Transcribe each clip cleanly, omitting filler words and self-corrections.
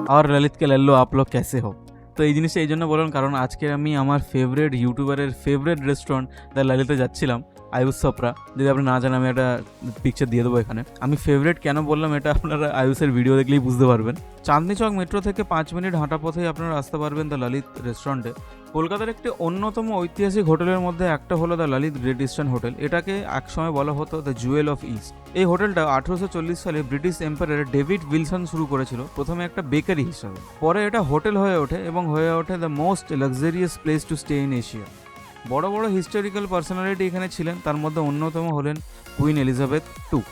और ललित के लल्लो आप लोग कैसे हो। তো এই জিনিসটা এই জন্য বললাম কারণ আজকে আমি আমার ফেভারিট ইউটিউবারের ফেভারিট রেস্টুরেন্ট দ্য ললিতে যাচ্ছিলাম, আয়ুষ চোপড়া। যদি আপনি না জানেন আমি একটা পিকচার দিয়ে দেবো এখানে। আমি ফেভারিট কেন বললাম এটা আপনারা আয়ুষের ভিডিও দেখলেই বুঝতে পারবেন। চাঁদনি চক মেট্রো থেকে 5 মিনিট হাঁটা পথেই আপনারা আসতে পারবেন দ্য ললিত রেস্টুরেন্টে। কলকাতার একটি অন্যতম ঐতিহাসিক হোটেলের মধ্যে একটা হলো the Lalit great eastern hotel. এটাকে একসময় বলা হতো দ্য জুয়েল অফ ইস্ট। এই হোটেলটা 1840 সালে ব্রিটিশ এম্পায়ার ডেভিড উইলসন শুরু করেছিল, প্রথমে একটা বেকারি হিসাবে। পরে এটা হোটেল হয়ে ওঠে এবং হয়ে ওঠে the most luxurious place to stay in Asia. বড় বড় হিস্টোরিক্যাল পার্সোনালিটি এখানে ছিলেন, তার মধ্যে অন্যতম হলেন কুইন এলিজাবেথ II।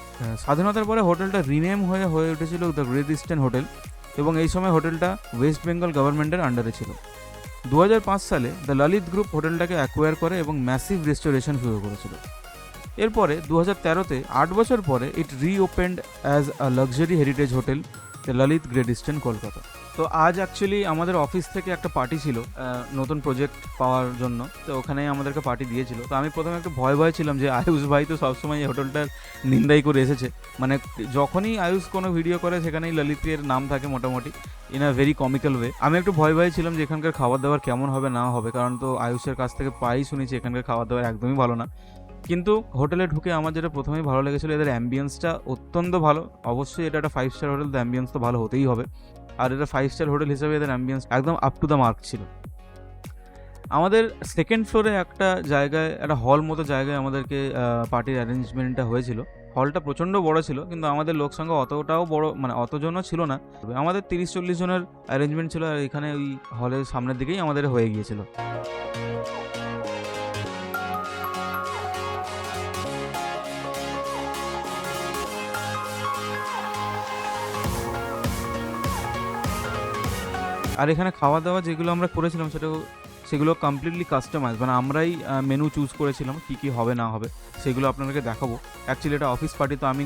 স্বাধীনতার পরে হোটেলটা রিনেম হয়ে উঠেছিল দ্য গ্রেট ইস্টার্ন হোটেল এবং এই সময় হোটেলটা ওয়েস্ট বেঙ্গল গভর্নমেন্টের আন্ডারে ছিল। 2005 সালে দ্য ললিত গ্রুপ হোটেলটাকে অ্যাকোয়ার করে এবং ম্যাসিভ রেস্টোরেশন শুরু করেছিল। এরপরে 2013-তে 8 বছর পরে it reopened as a luxury heritage hotel the Lalit great eastern Kolkata. তো আজ অ্যাকচুয়ালি আমাদের অফিস থেকে একটা পার্টি ছিল নতুন প্রজেক্ট পাওয়ার জন্য, তো ওখানে আমাদেরকে পার্টি দিয়েছিল। তো আমি প্রথমে একটু ভয় ছিলাম যে আয়ুষ ভাই তো সবসময় এই হোটেলটার নিন্দাই করে এসেছে, মানে যখনই আয়ুষ কোনো ভিডিও করে সেখানেই ললিতের নাম থাকে মোটামুটি in a very comical way. আমি একটু ভয় ছিলাম যে এখানকার খাবার দাবার কেমন হবে না হবে, কারণ তো আয়ুষের কাছ থেকে প্রায়ই শুনেছি এখানকার খাবার দাবার একদমই ভালো না। কিন্তু হোটেলে ঢুকে আমার যেটা প্রথমেই ভালো লেগেছিলো এদের অ্যাম্বিয়েন্সটা অত্যন্ত ভালো। অবশ্যই এটা একটা 5 স্টার হোটেল, তো অ্যাম্বিয়েন্স তো ভালো হতেই হবে, আর এটা 5 স্টার হোটেল হিসেবে এদের অ্যাম্বিয়েন্স একদম আপ টু দ্য মার্ক ছিল। আমাদের সেকেন্ড ফ্লোরে একটা জায়গায়, একটা হল মতো জায়গায় আমাদেরকে পার্টির অ্যারেঞ্জমেন্টটা হয়েছিল। হলটা প্রচণ্ড বড় ছিল, কিন্তু আমাদের লোক সংখ্যা অতটাও বড়, মানে অতজনও ছিল না। আমাদের 30-40 জনের অ্যারেঞ্জমেন্ট ছিল, আর এখানে ওই হলের সামনের দিকেই আমাদের হয়ে গিয়েছিল। আর এখানে খাওয়া দাওয়া যেগুলো আমরা করেছিলাম সেগুলো কমপ্লিটলি কাস্টমাইজ, মানে আমরাই মেনু চুজ করেছিলাম কী কী হবে না হবে, সেগুলো আপনাদেরকে দেখাবো। অ্যাকচুয়ালি এটা অফিস পার্টি, তো আমি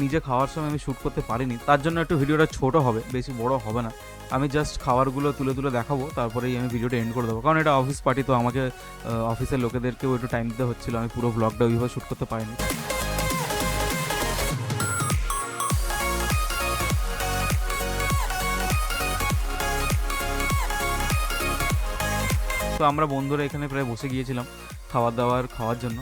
নিজে খাওয়ার সময় আমি শ্যুট করতে পারিনি, তার জন্য একটু ভিডিওটা ছোট হবে, বেশি বড় হবে না। আমি জাস্ট খাবারগুলো তুলে দেখাবো, তারপরেই আমি ভিডিওটা এন্ড করে দেবো, কারণ এটা অফিস পার্টি, তো আমাকে অফিসের লোকেদেরকেও একটু টাইম দিতে হচ্ছিলো, আমি পুরো ব্লগটা ওইভাবে শ্যুট করতে পারিনি। তো আমরা বন্ধুরা এখানে প্রায় বসে গিয়েছিলাম খাওয়ার জন্য।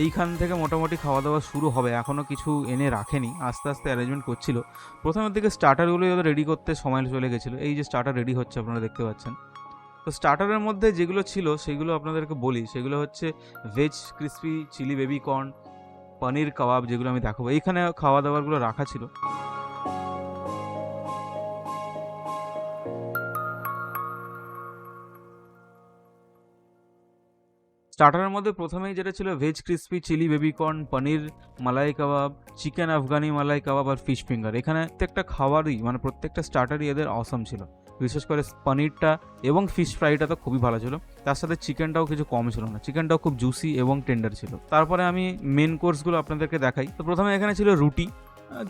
এইখান থেকে মোটামুটি খাওয়া দাওয়া শুরু হবে, এখনও কিছু এনে রাখেনি, আস্তে আস্তে অ্যারেঞ্জমেন্ট করছিল। প্রথমের দিকে স্টার্টারগুলোই ওদের রেডি করতে সময় চলে গেছিলো। এই যে স্টার্টার রেডি হচ্ছে আপনারা দেখতে পাচ্ছেন। তো স্টার্টারের মধ্যে যেগুলো ছিল সেগুলো আপনাদেরকে বলি, সেগুলো হচ্ছে veg crispy chilli baby corn, paneer kebab, যেগুলো আমি দেখাবো। এইখানে খাওয়া দাওয়ারগুলো রাখা ছিল। স্টার্টারের মধ্যে প্রথমেই যেটা ছিল veg crispy chilli baby corn, paneer malai kebab, chicken Afghani malai kebab আর ফিশ ফিঙ্গার। এখানে প্রত্যেকটা খাবারই, মানে প্রত্যেকটা স্টার্টারই এদের অসম ছিল। বিশেষ করে পনিরটা এবং ফিশ ফ্রাইটা তো খুবই ভালো ছিল, তার সাথে চিকেনটাও কিছু কম ছিল না, চিকেনটাও খুব জুসি এবং টেন্ডার ছিল। তারপরে আমি মেন কোর্সগুলো আপনাদেরকে দেখাই। তো প্রথমে এখানে ছিল রুটি,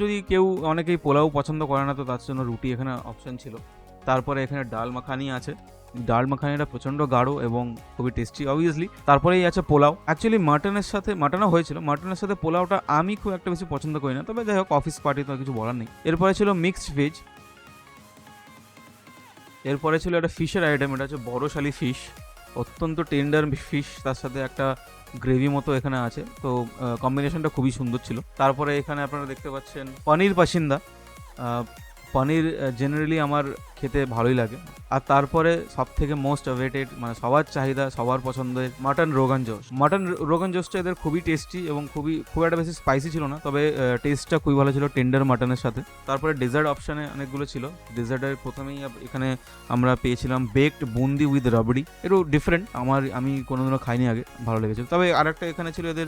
যদি কেউ অনেকেই পোলাও পছন্দ করে না তো তার জন্য রুটি এখানে অপশন ছিল। তারপরে এখানে ডাল মাখানি আছে, ডাল মাখানিটা প্রচণ্ড গাঢ় এবং খুবই টেস্টি অবভিয়াসলি। তারপরেই আছে পোলাও। অ্যাকচুয়ালি মাটনও হয়েছিল, মাটনের সাথে পোলাওটা আমি খুব একটা বেশি পছন্দ করি না, তবে যাই হোক অফিস পার্টি তো কিছু বলার নেই। এরপরে ছিল মিক্সড ভেজ, এরপরে ছিল একটা ফিশের আইটেম, এটা হচ্ছে বড় শালি ফিশ, অত্যন্ত টেন্ডার ফিশ, তার সাথে একটা গ্রেভি মতো এখানে আছে, তো কম্বিনেশনটা খুবই সুন্দর ছিল। তারপরে এখানে আপনারা দেখতে পাচ্ছেন পনির পাসিন্দা। পনির জেনারেলি আমার খেতে ভালোই লাগে। আর তারপরে সব থেকে মোস্ট অ্যাভেটেড, মানে সবার চাহিদা সবার পছন্দের মাটন রোগান জোশটা এদের খুবই টেস্টি এবং খুব একটা বেশি স্পাইসি ছিল না, তবে টেস্টটা খুবই ভালো ছিল টেন্ডার মাটনের সাথে। তারপরে ডেজার্ট অপশানে অনেকগুলো ছিল। ডেজার্টের প্রথমেই এখানে আমরা পেয়েছিলাম বেকড বুন্দি উইথ রাবড়ি, একটু ডিফারেন্ট, আমি কোনোদিনও খাইনি আগে, ভালো লেগেছিল। তবে আরেকটা এখানে ছিল এদের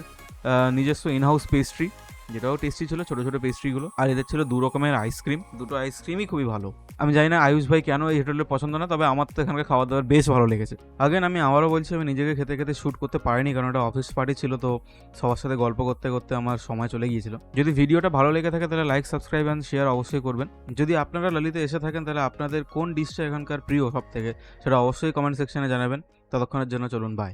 নিজস্ব ইনহাউস পেস্ট্রি, যেটাও টেস্টি ছিল, ছোটো ছোটো পেস্ট্রিগুলো। আর এদের ছিল 2 রকমের আইসক্রিম, দুটো আইসক্রিমই খুবই ভালো। আমি জানি না আয়ুষ ভাই কেন এই হোটেলে পছন্দ না, তবে আমার তো এখানকার খাওয়া দাওয়ার বেশ ভালো লেগেছে। আগেন আমি আবারও বলছি, আমি নিজেকে খেতে শ্যুট করতে পারিনি, কারণ এটা অফিস পার্টি ছিল, তো সবার সাথে গল্প করতে করতে আমার সময় চলে গিয়েছিল। যদি ভিডিওটা ভালো লেগে থাকে তাহলে লাইক, সাবস্ক্রাইব অ্যান্ড শেয়ার অবশ্যই করবেন। যদি আপনারা ললিতে এসে থাকেন তাহলে আপনাদের কোন ডিশটা এখানকার প্রিয় সব থেকে, সেটা অবশ্যই কমেন্ট সেকশনে জানাবেন। ততক্ষণের জন্য চলুন, বাই।